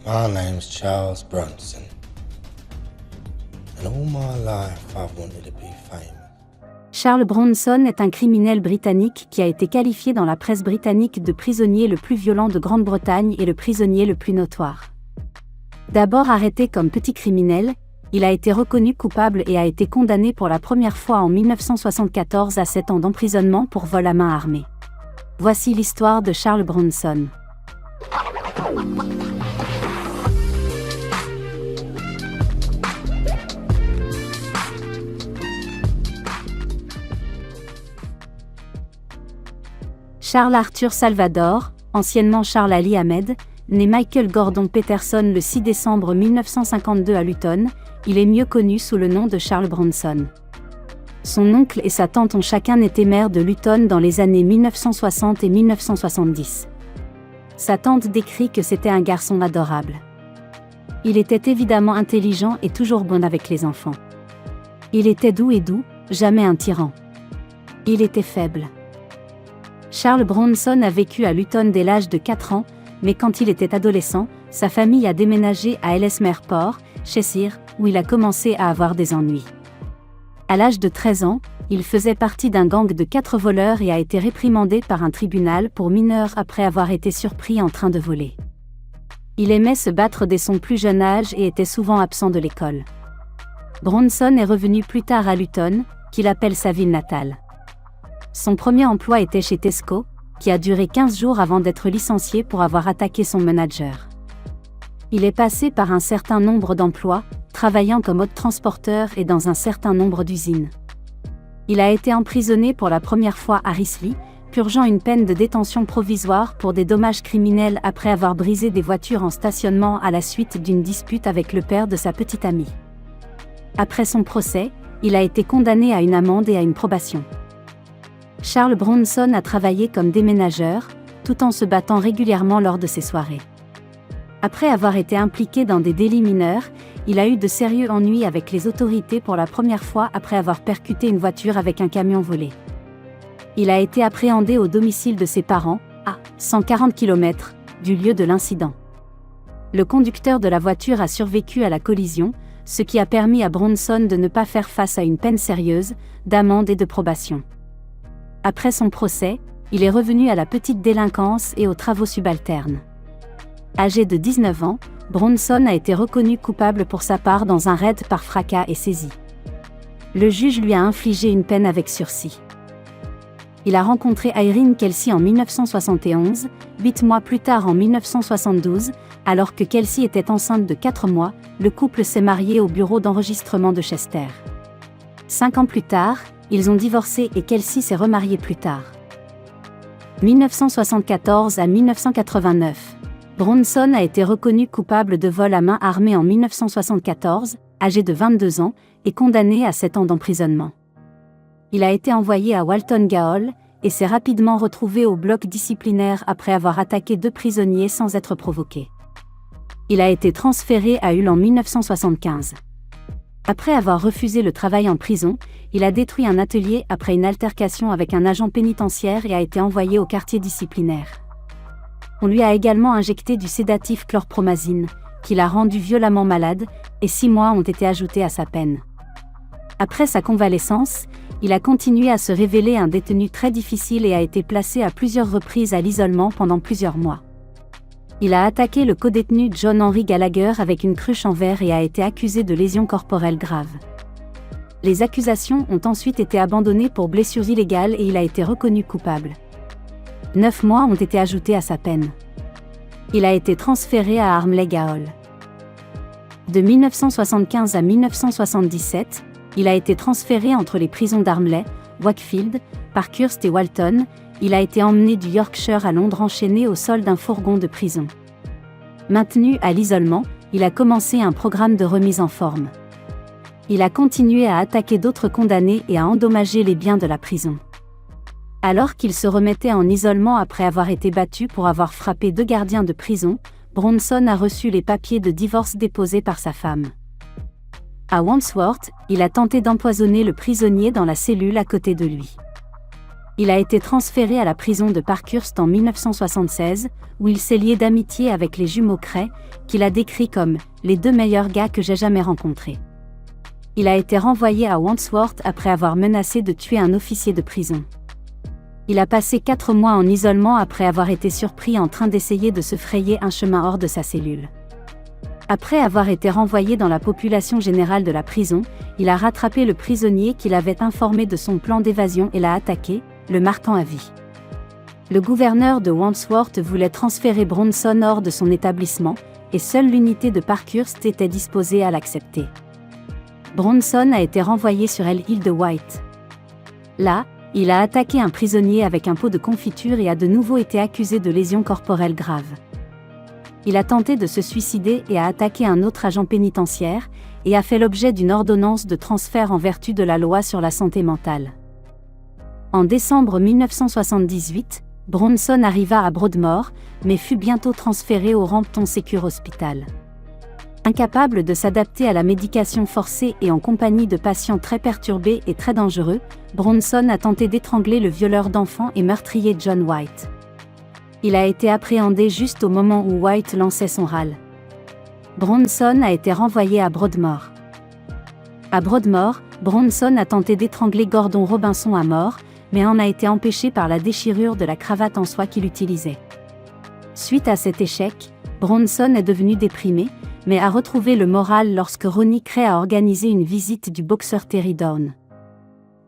My name's Charles Bronson, and all my life I've wanted to be famous. Charles Bronson est un criminel britannique qui a été qualifié dans la presse britannique de prisonnier le plus violent de Grande-Bretagne et le prisonnier le plus notoire. D'abord arrêté comme petit criminel, il a été reconnu coupable et a été condamné pour la première fois en 1974 à 7 ans d'emprisonnement pour vol à main armée. Voici l'histoire de Charles Bronson. Charles Arthur Salvador, anciennement Charles Ali Ahmed, né Michael Gordon Peterson le 6 décembre 1952 à Luton, il est mieux connu sous le nom de Charles Bronson. Son oncle et sa tante ont chacun été maires de Luton dans les années 1960 et 1970. Sa tante décrit que c'était un garçon adorable. Il était évidemment intelligent et toujours bon avec les enfants. Il était doux, jamais un tyran. Il était faible. Charles Bronson a vécu à Luton dès l'âge de 4 ans, mais quand il était adolescent, sa famille a déménagé à Ellesmere Port, Cheshire, où il a commencé à avoir des ennuis. À l'âge de 13 ans, il faisait partie d'un gang de 4 voleurs et a été réprimandé par un tribunal pour mineurs après avoir été surpris en train de voler. Il aimait se battre dès son plus jeune âge et était souvent absent de l'école. Bronson est revenu plus tard à Luton, qu'il appelle sa ville natale. Son premier emploi était chez Tesco, qui a duré 15 jours avant d'être licencié pour avoir attaqué son manager. Il est passé par un certain nombre d'emplois, travaillant comme hôte transporteur et dans un certain nombre d'usines. Il a été emprisonné pour la première fois à Risley, purgeant une peine de détention provisoire pour des dommages criminels après avoir brisé des voitures en stationnement à la suite d'une dispute avec le père de sa petite amie. Après son procès, il a été condamné à une amende et à une probation. Charles Bronson a travaillé comme déménageur, tout en se battant régulièrement lors de ses soirées. Après avoir été impliqué dans des délits mineurs, il a eu de sérieux ennuis avec les autorités pour la première fois après avoir percuté une voiture avec un camion volé. Il a été appréhendé au domicile de ses parents, à 140 km du lieu de l'incident. Le conducteur de la voiture a survécu à la collision, ce qui a permis à Bronson de ne pas faire face à une peine sérieuse, d'amende et de probation. Après son procès, il est revenu à la petite délinquance et aux travaux subalternes. Âgé de 19 ans, Bronson a été reconnu coupable pour sa part dans un raid par fracas et saisie. Le juge lui a infligé une peine avec sursis. Il a rencontré Irene Kelsey en 1971, 8 mois plus tard en 1972, alors que Kelsey était enceinte de 4 mois, le couple s'est marié au bureau d'enregistrement de Chester. 5 ans plus tard, ils ont divorcé et Kelsey s'est remariée plus tard. 1974 à 1989. Bronson a été reconnu coupable de vol à main armée en 1974, âgé de 22 ans, et condamné à 7 ans d'emprisonnement. Il a été envoyé à Walton Gaol, et s'est rapidement retrouvé au bloc disciplinaire après avoir attaqué 2 prisonniers sans être provoqué. Il a été transféré à Hull en 1975. Après avoir refusé le travail en prison, il a détruit un atelier après une altercation avec un agent pénitentiaire et a été envoyé au quartier disciplinaire. On lui a également injecté du sédatif chlorpromazine, qui l'a rendu violemment malade, et 6 mois ont été ajoutés à sa peine. Après sa convalescence, il a continué à se révéler un détenu très difficile et a été placé à plusieurs reprises à l'isolement pendant plusieurs mois. Il a attaqué le codétenu John Henry Gallagher avec une cruche en verre et a été accusé de lésions corporelles graves. Les accusations ont ensuite été abandonnées pour blessures illégales et il a été reconnu coupable. 9 mois ont été ajoutés à sa peine. Il a été transféré à Armley Gaol. De 1975 à 1977, il a été transféré entre les prisons d'Armley, Wakefield, Parkhurst et Walton. Il a été emmené du Yorkshire à Londres enchaîné au sol d'un fourgon de prison. Maintenu à l'isolement, il a commencé un programme de remise en forme. Il a continué à attaquer d'autres condamnés et à endommager les biens de la prison. Alors qu'il se remettait en isolement après avoir été battu pour avoir frappé 2 gardiens de prison, Bronson a reçu les papiers de divorce déposés par sa femme. À Wandsworth, il a tenté d'empoisonner le prisonnier dans la cellule à côté de lui. Il a été transféré à la prison de Parkhurst en 1976, où il s'est lié d'amitié avec les jumeaux Cray, qu'il a décrits comme « les 2 meilleurs gars que j'ai jamais rencontrés ». Il a été renvoyé à Wandsworth après avoir menacé de tuer un officier de prison. Il a passé 4 mois en isolement après avoir été surpris en train d'essayer de se frayer un chemin hors de sa cellule. Après avoir été renvoyé dans la population générale de la prison, il a rattrapé le prisonnier qu'il avait informé de son plan d'évasion et l'a attaqué, le marquant à vie. Le gouverneur de Wandsworth voulait transférer Bronson hors de son établissement, et seule l'unité de Parkhurst était disposée à l'accepter. Bronson a été renvoyé sur l'île de White. Là, il a attaqué un prisonnier avec un pot de confiture et a de nouveau été accusé de lésions corporelles graves. Il a tenté de se suicider et a attaqué un autre agent pénitentiaire, et a fait l'objet d'une ordonnance de transfert en vertu de la loi sur la santé mentale. En décembre 1978, Bronson arriva à Broadmoor, mais fut bientôt transféré au Rampton Secure Hospital. Incapable de s'adapter à la médication forcée et en compagnie de patients très perturbés et très dangereux, Bronson a tenté d'étrangler le violeur d'enfants et meurtrier John White. Il a été appréhendé juste au moment où White lançait son râle. Bronson a été renvoyé à Broadmoor. À Broadmoor, Bronson a tenté d'étrangler Gordon Robinson à mort, mais en a été empêché par la déchirure de la cravate en soie qu'il utilisait. Suite à cet échec, Bronson est devenu déprimé, mais a retrouvé le moral lorsque Ronnie Cray a organisé une visite du boxeur Terry Down.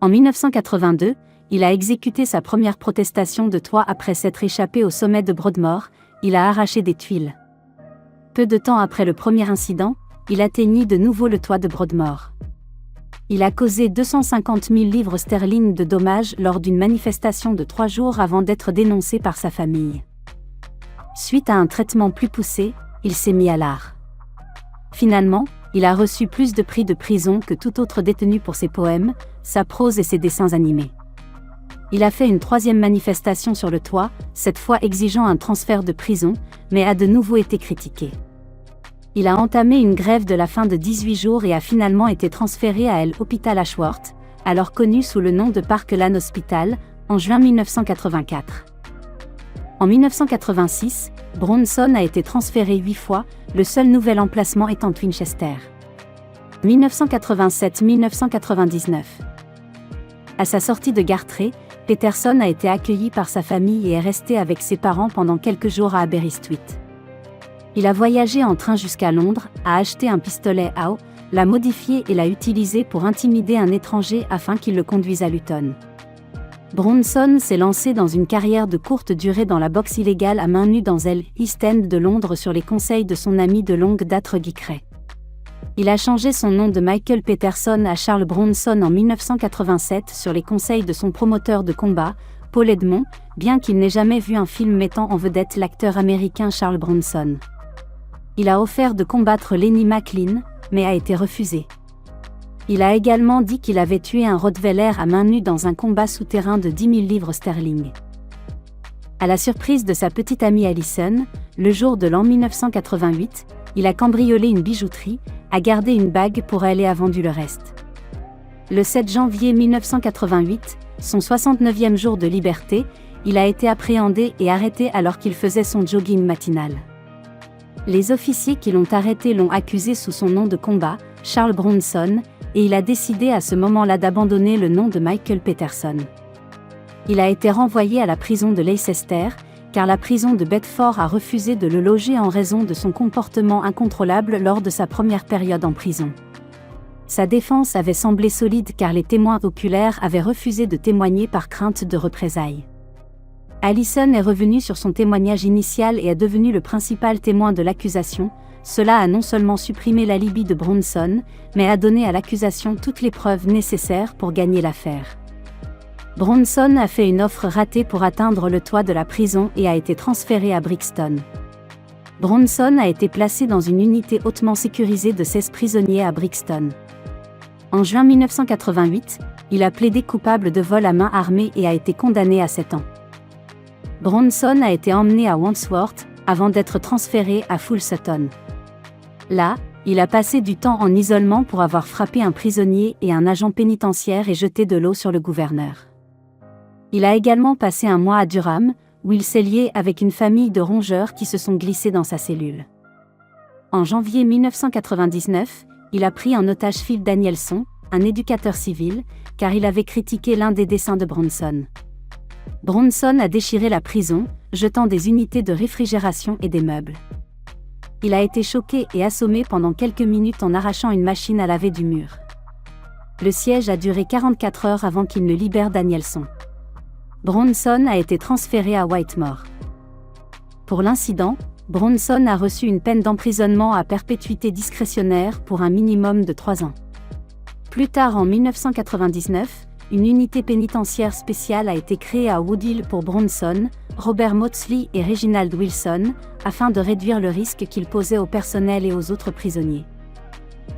En 1982, il a exécuté sa première protestation de toit après s'être échappé au sommet de Broadmoor, il a arraché des tuiles. Peu de temps après le premier incident, il atteignit de nouveau le toit de Broadmoor. Il a causé 250 000 livres sterling de dommages lors d'une manifestation de 3 jours avant d'être dénoncé par sa famille. Suite à un traitement plus poussé, il s'est mis à l'art. Finalement, il a reçu plus de prix de prison que tout autre détenu pour ses poèmes, sa prose et ses dessins animés. Il a fait une 3e manifestation sur le toit, cette fois exigeant un transfert de prison, mais a de nouveau été critiqué. Il a entamé une grève de la faim de 18 jours et a finalement été transféré à l'hôpital Ashworth, alors connu sous le nom de Parkland Hospital, en juin 1984. En 1986, Bronson a été transféré 8 fois, le seul nouvel emplacement étant Winchester. 1987-1999. À sa sortie de Gartrey, Peterson a été accueilli par sa famille et est resté avec ses parents pendant quelques jours à Aberystwyth. Il a voyagé en train jusqu'à Londres, a acheté un pistolet Howe, l'a modifié et l'a utilisé pour intimider un étranger afin qu'il le conduise à Luton. Bronson s'est lancé dans une carrière de courte durée dans la boxe illégale à main nue dans l'East End de Londres sur les conseils de son ami de longue date Ronnie Cray. Il a changé son nom de Michael Peterson à Charles Bronson en 1987 sur les conseils de son promoteur de combat, Paul Edmond, bien qu'il n'ait jamais vu un film mettant en vedette l'acteur américain Charles Bronson. Il a offert de combattre Lenny McLean, mais a été refusé. Il a également dit qu'il avait tué un Rottweiler à main nue dans un combat souterrain de 10 000 livres sterling. À la surprise de sa petite amie Alison, le jour de l'an 1988, il a cambriolé une bijouterie, a gardé une bague pour elle et a vendu le reste. Le 7 janvier 1988, son 69e jour de liberté, il a été appréhendé et arrêté alors qu'il faisait son jogging matinal. Les officiers qui l'ont arrêté l'ont accusé sous son nom de combat, Charles Bronson, et il a décidé à ce moment-là d'abandonner le nom de Michael Peterson. Il a été renvoyé à la prison de Leicester, car la prison de Bedford a refusé de le loger en raison de son comportement incontrôlable lors de sa première période en prison. Sa défense avait semblé solide car les témoins oculaires avaient refusé de témoigner par crainte de représailles. Alison est revenue sur son témoignage initial et est devenu le principal témoin de l'accusation. Cela a non seulement supprimé l'alibi de Bronson, mais a donné à l'accusation toutes les preuves nécessaires pour gagner l'affaire. Bronson a fait une offre ratée pour atteindre le toit de la prison et a été transféré à Brixton. Bronson a été placé dans une unité hautement sécurisée de 16 prisonniers à Brixton. En juin 1988, il a plaidé coupable de vol à main armée et a été condamné à 7 ans. Bronson a été emmené à Wandsworth, avant d'être transféré à Full Sutton. Là, il a passé du temps en isolement pour avoir frappé un prisonnier et un agent pénitentiaire et jeté de l'eau sur le gouverneur. Il a également passé un mois à Durham, où il s'est lié avec une famille de rongeurs qui se sont glissés dans sa cellule. En janvier 1999, il a pris en otage Phil Danielson, un éducateur civil, car il avait critiqué l'un des dessins de Bronson. Bronson a déchiré la prison, jetant des unités de réfrigération et des meubles. Il a été choqué et assommé pendant quelques minutes en arrachant une machine à laver du mur. Le siège a duré 44 heures avant qu'il ne libère Danielson. Bronson a été transféré à Whitmore. Pour l'incident, Bronson a reçu une peine d'emprisonnement à perpétuité discrétionnaire pour un minimum de 3 ans. Plus tard en 1999, une unité pénitentiaire spéciale a été créée à Woodhill pour Bronson, Robert Maudsley et Reginald Wilson, afin de réduire le risque qu'il posait au personnel et aux autres prisonniers.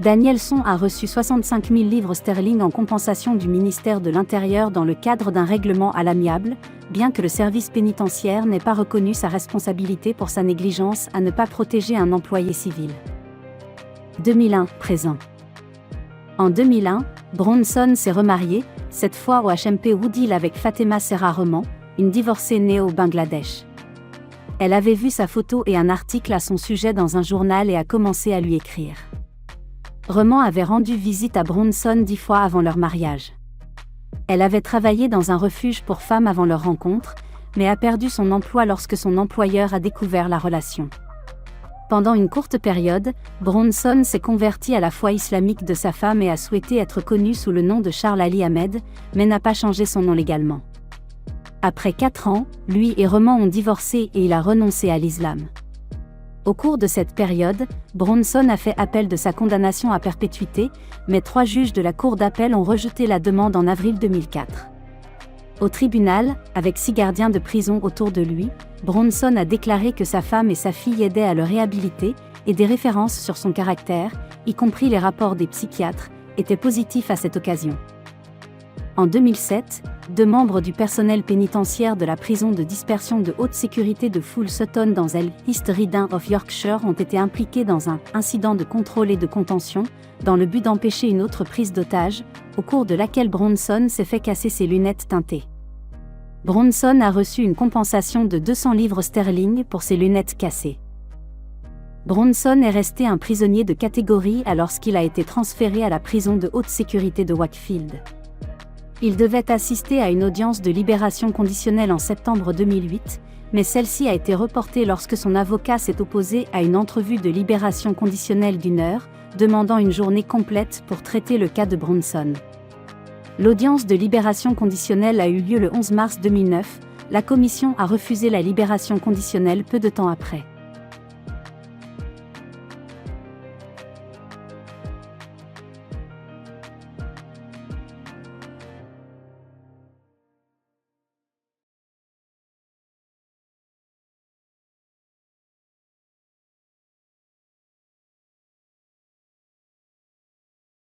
Danielson a reçu 65 000 livres sterling en compensation du ministère de l'Intérieur dans le cadre d'un règlement à l'amiable, bien que le service pénitentiaire n'ait pas reconnu sa responsabilité pour sa négligence à ne pas protéger un employé civil. 2001, présent. En 2001, Bronson s'est remarié, cette fois au HMP Woodhill avec Fatima Serra Reman, une divorcée née au Bangladesh. Elle avait vu sa photo et un article à son sujet dans un journal et a commencé à lui écrire. Reman avait rendu visite à Bronson 10 fois avant leur mariage. Elle avait travaillé dans un refuge pour femmes avant leur rencontre, mais a perdu son emploi lorsque son employeur a découvert la relation. Pendant une courte période, Bronson s'est converti à la foi islamique de sa femme et a souhaité être connu sous le nom de Charles Ali Ahmed, mais n'a pas changé son nom légalement. Après 4 ans, lui et Reman ont divorcé et il a renoncé à l'islam. Au cours de cette période, Bronson a fait appel de sa condamnation à perpétuité, mais 3 juges de la Cour d'appel ont rejeté la demande en avril 2004. Au tribunal, avec 6 gardiens de prison autour de lui, Bronson a déclaré que sa femme et sa fille aidaient à le réhabiliter, et des références sur son caractère, y compris les rapports des psychiatres, étaient positifs à cette occasion. En 2007, 2 membres du personnel pénitentiaire de la prison de dispersion de haute sécurité de Full Sutton dans l'East Riding of Yorkshire ont été impliqués dans un incident de contrôle et de contention, dans le but d'empêcher une autre prise d'otage, au cours de laquelle Bronson s'est fait casser ses lunettes teintées. Bronson a reçu une compensation de 200 livres sterling pour ses lunettes cassées. Bronson est resté un prisonnier de catégorie lorsqu'il a été transféré à la prison de haute sécurité de Wakefield. Il devait assister à une audience de libération conditionnelle en septembre 2008, mais celle-ci a été reportée lorsque son avocat s'est opposé à une entrevue de libération conditionnelle d'1 heure, demandant une journée complète pour traiter le cas de Bronson. L'audience de libération conditionnelle a eu lieu le 11 mars 2009, la commission a refusé la libération conditionnelle peu de temps après.